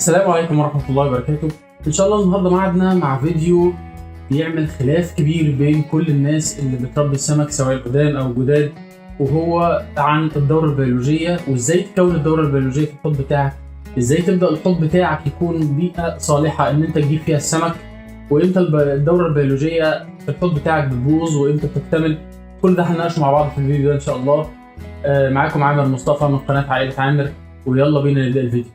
السلام عليكم ورحمة الله وبركاته. إن شاء الله النهاردة معادنا مع فيديو بيعمل خلاف كبير بين كل الناس اللي بتربي السمك سواء قدام أو جداد، وهو عن الدورة البيولوجية وإزاي تكون الدورة البيولوجية في الحوض بتاعك. إزاي تبدأ الحوض بتاعك يكون بيئة صالحة إن أنت تجيب فيها السمك، وإمتى الدورة البيولوجية في الحوض بتاعك بتبوظ وإمتى بتكتمل. كل ده هنناقشه مع بعض في الفيديو ده إن شاء الله. معاكم عامر مصطفى من قناة عائلة عامر، ويلا بينا نبدأ الفيديو.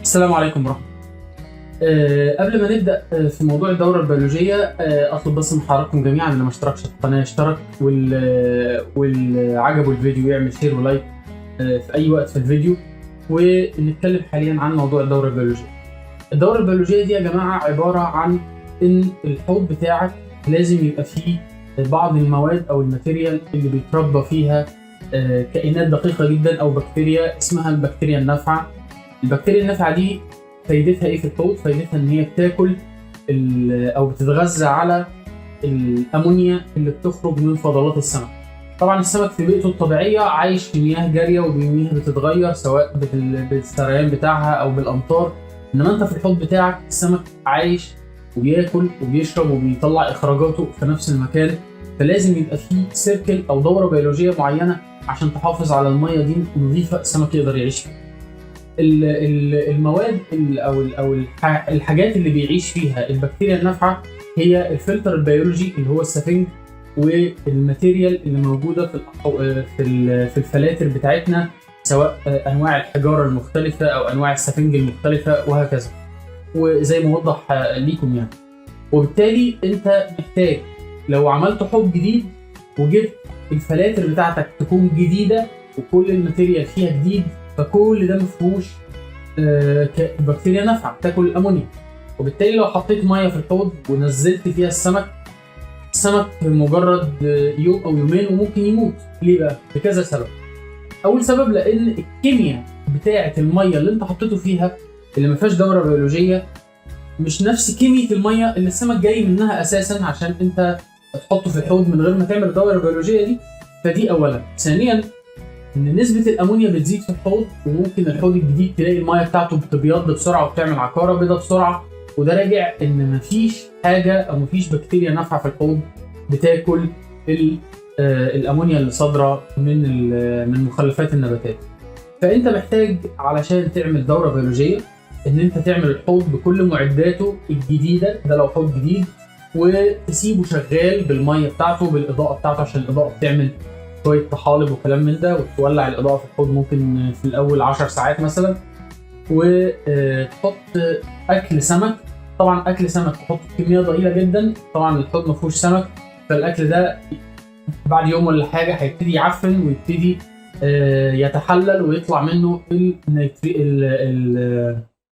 السلام عليكم ورحمة الله. قبل ما نبدأ في موضوع الدورة البيولوجية، أطلب بس من حضراتكم جميعا اللي ما اشتركش في القناة يشترك، واللي عجبه الفيديو يعمل شير ولايك في أي وقت في الفيديو. ونتكلم حاليا عن موضوع الدورة البيولوجية. الدورة البيولوجية دي يا جماعة عبارة عن إن الحوض بتاعك لازم يبقى فيه بعض المواد أو الماتيريال اللي بيتربى فيها كائنات دقيقة جدا أو بكتيريا اسمها البكتيريا النافعة. البكتيريا النافعة دي فايدتها ايه في الحوض؟ فايدتها ان هي بتاكل او بتتغذى على الامونيا اللي بتخرج من فضلات السمك. طبعا السمك في بيئته الطبيعية عايش في مياه جارية ومياه بتتغير سواء بالسريان بتاعها او بالامطار، انما انت في الحوض بتاعك السمك عايش وبياكل وبيشرب وبيطلع اخراجاته في نفس المكان، فلازم يبقى فيه سيركل او دورة بيولوجية معينة عشان تحافظ على المية دي نظيفة السمك يقدر يعيش فيها. المواد او الحاجات اللي بيعيش فيها البكتيريا النافعه هي الفلتر البيولوجي اللي هو السفنج، والماتيريال اللي موجوده في الفلاتر بتاعتنا سواء انواع الحجاره المختلفه او انواع السفنج المختلفه وهكذا، وزي ما وضح ليكم يعني. وبالتالي انت محتاج لو عملت حوض جديد وجبت الفلاتر بتاعتك تكون جديده وكل الماتيريال فيها جديد، فكل ده مفيهوش بكتيريا نافعه تاكل الامونيا. وبالتالي لو حطيت ميه في الحوض ونزلت فيها السمك مجرد يوم او يومين وممكن يموت. ليه بقى؟ لكذا سبب. اول سبب لان الكيمياء بتاعه الميه اللي انت حطيته فيها اللي ما فيهاش دوره بيولوجيه مش نفس كيمياء الميه اللي السمك جاي منها اساسا عشان انت تحطه في الحوض من غير ما تعمل الدوره البيولوجيه دي. فدي اولا. ثانيا ان نسبه الامونيا بتزيد في الحوض، وممكن الحوض الجديد تلاقي الميه بتاعته بتبيض بسرعه وبتعمل عقاره بيضاء بسرعه، وده راجع ان مفيش حاجه او مفيش بكتيريا نافعه في الحوض بتاكل الامونيا اللي صادره من مخلفات النباتات. فانت محتاج علشان تعمل دوره بيولوجيه ان انت تعمل الحوض بكل معداته الجديده، ده لو حوض جديد، وتسيبه شغال بالميه بتاعته بالاضاءه بتاعته عشان الاضاءه بتعمل شوية طحالب وكلام من ده، وتولع الإضاءة في الحوض ممكن في الأول 10 ساعات مثلا، وتحط أكل سمك. طبعا أكل سمك تحط كمية ضئيلة جدا، طبعا الحوض ما فيهوش سمك، فالأكل ده بعد يوم ولا حاجة هيبتدي يعفن ويبتدي يتحلل ويطلع منه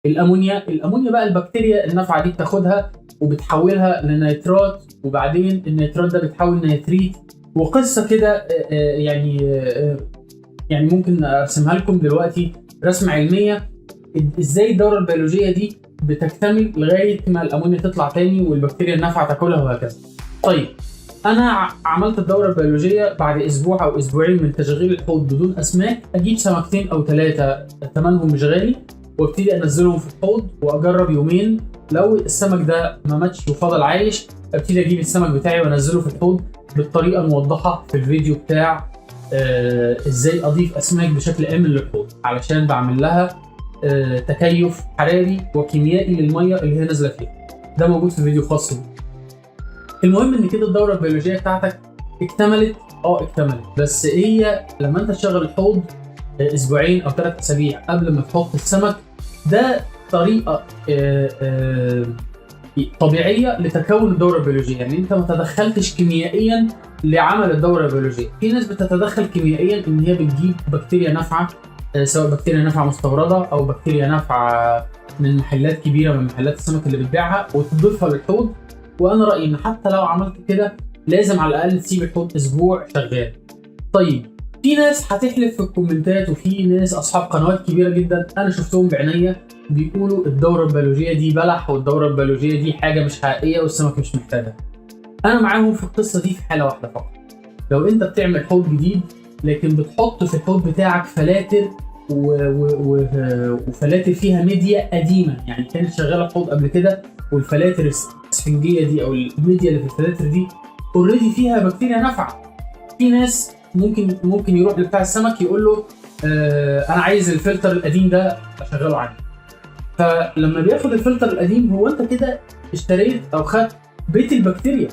الأمونيا بقى البكتيريا النافعة دي بتاخدها وبتحولها لنيترات، وبعدين النيترات ده بيتحول نيتريت، وقصه كده يعني ممكن ارسمها لكم دلوقتي رسمه علميه ازاي الدوره البيولوجيه دي بتكتمل لغايه ما الامونيا تطلع تاني والبكتيريا النافعه تاكلها وهكذا. طيب انا عملت الدوره البيولوجيه بعد اسبوع او اسبوعين من تشغيل الحوض بدون اسماك، اجيب سمكتين او 3 ثمنهم مش غالي وابتدي انزلهم في الحوض واجرب يومين. لو السمك ده ما ماتش وفضل عايش ابتدي اجيب السمك بتاعي وانزله في الحوض بالطريقه الموضحه في الفيديو بتاع ازاي اضيف اسماك بشكل امن للحوض، علشان بعمل لها تكيف حراري وكيميائي للميه اللي هي نازله فيها. ده موجود في فيديو خاص بيه. المهم ان كده الدوره البيولوجيه بتاعتك اكتملت. بس هي لما انت تشغل الحوض اسبوعين او 3 اسابيع قبل ما تحط السمك، ده طريقه طبيعيه لتكون الدوره البيولوجيه. يعني انت ما تدخلتش كيميائيا لعمل الدوره البيولوجيه. في ناس بتتدخل كيميائيا ان هي بتجيب بكتيريا نافعه، سواء بكتيريا نافعه مستورده او بكتيريا نافعه من محلات كبيره من محلات السمك اللي بتبيعها وتضيفها للحوض. وانا رايي ان حتى لو عملت كده لازم على الاقل تسيب الحوض اسبوع شغال. طيب في ناس هتحلف في الكومنتات، وفي ناس اصحاب قنوات كبيره جدا انا شفتهم بعينيا بيقولوا الدوره البيولوجيه دي بلح، والدوره البيولوجيه دي حاجه مش حقيقيه والسمك مش محتاجها. انا معاهم في القصه دي في حاله واحده فقط. لو انت بتعمل حوض جديد لكن بتحط في الحوض بتاعك فلاتر وفلاتر فيها ميديا قديمه، يعني كانت شغاله حوض قبل كده والفلاتر الاسفنجيه دي او الميديا اللي في الفلاتر دي اوريدي فيها بكتيريا نافعه. في ناس ممكن يروح لبتاع السمك يقول له انا عايز الفلتر القديم ده اشغله عندي. فلما بياخد الفلتر القديم هو انت كده اشتريت او خدت بيت البكتيريا،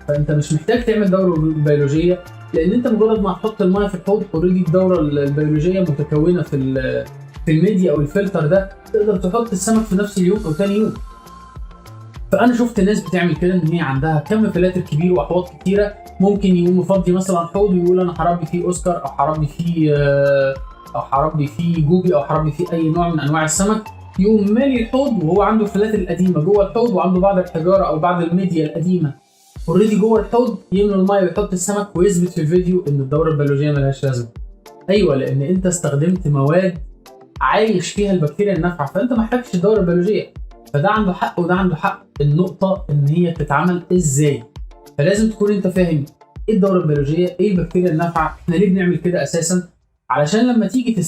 فانت مش محتاج تعمل دوره بيولوجيه، لان انت مجرد ما هتحط الميه في الحوض اوريدي الدوره البيولوجيه متكونه في الميديا او الفلتر ده، تقدر تحط السمك في نفس اليوم او ثاني يوم. فانا شفت ناس بتعمل كده، ان هي عندها كم فلاتر كبير واحواض كتيره، ممكن يقوم مفضي مثلا حوض ويقول انا هربي فيه اوسكار او هربي فيه جوبي او هربي فيه اي نوع من انواع السمك، يقوم مالي الحوض وهو عنده الفلاتر القديمه جوه الحوض وعنده بعض الحجاره او بعض الميديا القديمه اوريدي جوه الحوض، يملى الميه ويحط السمك ويثبت في الفيديو ان الدوره البيولوجيه ملهاش لازمه. ايوه، لان انت استخدمت مواد عايش فيها البكتيريا النافعه، فانت ما محتاجش الدوره البيولوجيه. فده عنده حق وده عنده حق. النقطه ان هي بتتعمل ازاي، فلازم تكون انت فاهم ايه الدوره البيولوجيه، ايه البكتيريا النافعه، احنا ليه بنعمل كده اساسا، علشان لما تيجي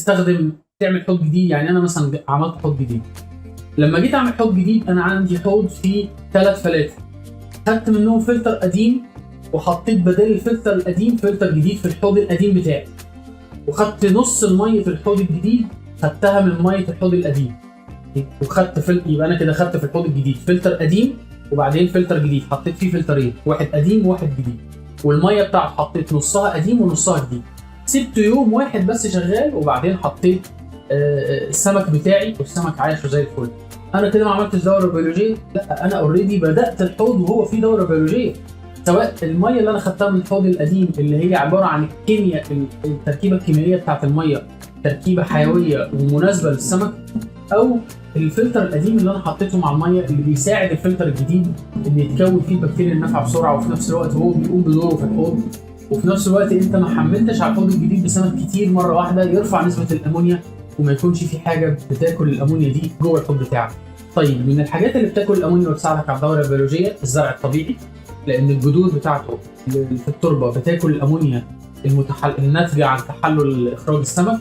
تعمل حوض جديد. يعني انا مثلا عملت حوض جديد، لما جيت اعمل حوض جديد انا عندي حوض فيه 3 فلاتر، خدت منهم فلتر قديم وحطيت بدل الفلتر القديم فلتر جديد في الحوض القديم بتاعي، وخدت نص الميه في الحوض الجديد خدتها من ميه الحوض القديم، يبقى انا كده خدت في الحوض الجديد فلتر قديم وبعدين فلتر جديد، حطيت فيه فلترين، واحد قديم وواحد جديد، والميه بتاعته حطيت نصها قديم ونصها جديد، سبته يوم واحد بس شغال وبعدين حطيت السمك بتاعي والسمك عايش زي الفل. انا كده ما عملتش دوره بيولوجيه؟ لا، انا اوريدي بدات الحوض وهو فيه دوره بيولوجيه، سواء الميه اللي انا خدتها من الحوض القديم اللي هي عباره عن الكيمياء، التركيبه الكيميائيه بتاعه الميه تركيبه حيويه ومناسبه للسمك، او الفلتر القديم اللي انا حطيته مع الميه اللي بيساعد الفلتر الجديد ان يتكون فيه البكتيريا النافعه بسرعه، وفي نفس الوقت هو بيقوم بدوره في الحوض، وفي نفس الوقت انت ما حملتش على الحوض الجديد بسمك كتير مره واحده يرفع نسبه الامونيا وما يكونش في حاجه بتاكل الامونيا دي جوه الحوض بتاعك. طيب، من الحاجات اللي بتاكل الامونيا وتساعدك على الدوره البيولوجيه الزرع الطبيعي، لان الجذور بتاعته في التربه بتاكل الامونيا الناتجه عن تحلل اخراج السمك.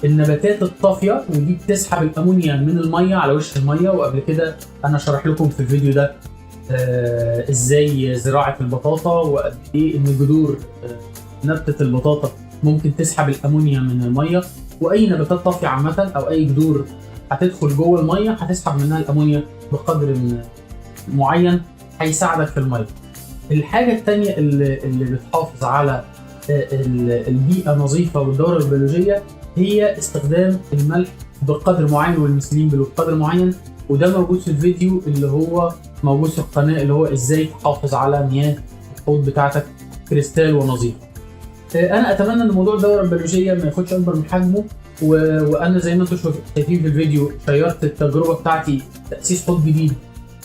النباتات الطافيه ودي بتسحب الامونيا من الميه على وش الميه، وقبل كده انا شرح لكم في الفيديو ده ازاي زراعه البطاطا وقد ايه ان جذور نبته البطاطا ممكن تسحب الامونيا من الميه، واي نباتات طافيه عامه او اي جذور هتدخل جوه الميه هتسحب منها الامونيا بقدر معين هيساعدك في الميه. الحاجه الثانيه اللي بتحافظ على البيئه نظيفه والدوره البيولوجيه هي استخدام الملح بقدر معين والميثيلين بقدر معين، وده موجود في الفيديو اللي هو موجود في القناه اللي هو ازاي تحافظ على مياه الحوض بتاعتك كريستال ونظيف. انا اتمنى ان موضوع الدوره البيولوجيه ما ياخدش اكبر من حجمه، وانا زي ما انتم شايفين في الفيديو شيرت التجربه بتاعتي تاسيس حوض جديد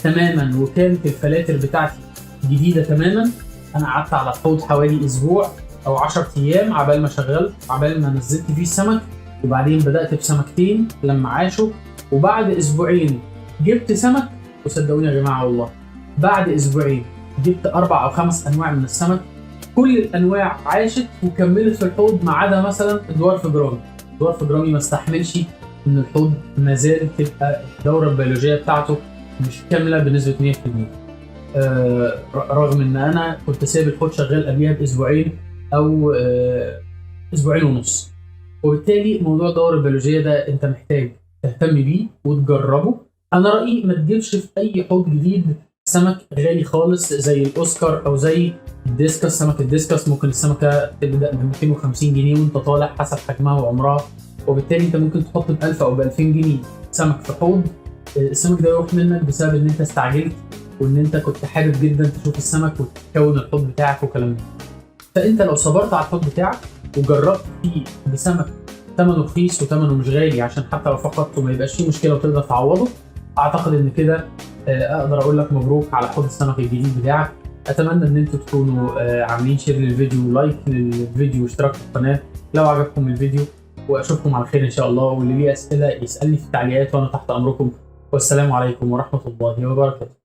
تماما، وكانت الفلاتر بتاعتي جديده تماما. انا قعدت على الحوض حوالي اسبوع او 10 ايام عبال ما شغلت، عبال ما نزلت فيه السمك، وبعدين بدات بسمكتين لما عاشوا، وبعد اسبوعين جبت سمك، وصدقوني يا جماعه والله بعد اسبوعين جبت 4 أو 5 انواع من السمك، كل الانواع عاشت وكملت في الحوض ما عدا مثلا الدوارف جرامي. الدوارف جرامي ما استحملش ان الحوض ما زال تبقى الدوره البيولوجيه بتاعته مش كامله بنسبه 100%، رغم ان انا كنت سايب الحوض شغال قبلها باسبوعين او اسبوعين ونص. وبالتالي موضوع الدوره البيولوجيه ده انت محتاج تهتم بيه وتجربه. انا رايي ما تجيبش في اي حوض جديد سمك غالي خالص زي الاوسكار او زي الديسكس. سمك الديسكس ممكن السمكه تبدا ب 250 جنيه وانت طالع حسب حجمها وعمرها، وبالتالي انت ممكن تحط ب 1000 او ب 2000 جنيه سمك في حوض. السمك ده يروح منك بسبب ان انت استعجلت وان انت كنت حابب جدا تشوف السمك وتكون الحوض بتاعك وكلام ده. فانت لو صبرت على الحوض بتاعك وجربت فيه بسمك ثمنه رخيص وثمنه مش غالي عشان حتى لو فقدته ما يبقاش فيه مشكله وتقدر تعوضه، اعتقد ان كده اقدر اقول لك مبروك على حوض السمك الجديد بتاعك. اتمنى ان انتوا تكونوا عاملين شير للفيديو ولايك للفيديو واشتراك في القناه لو عجبكم الفيديو، واشوفكم على خير ان شاء الله. واللي ليه اسئله يسالني في التعليقات وانا تحت امركم. والسلام عليكم ورحمه الله وبركاته.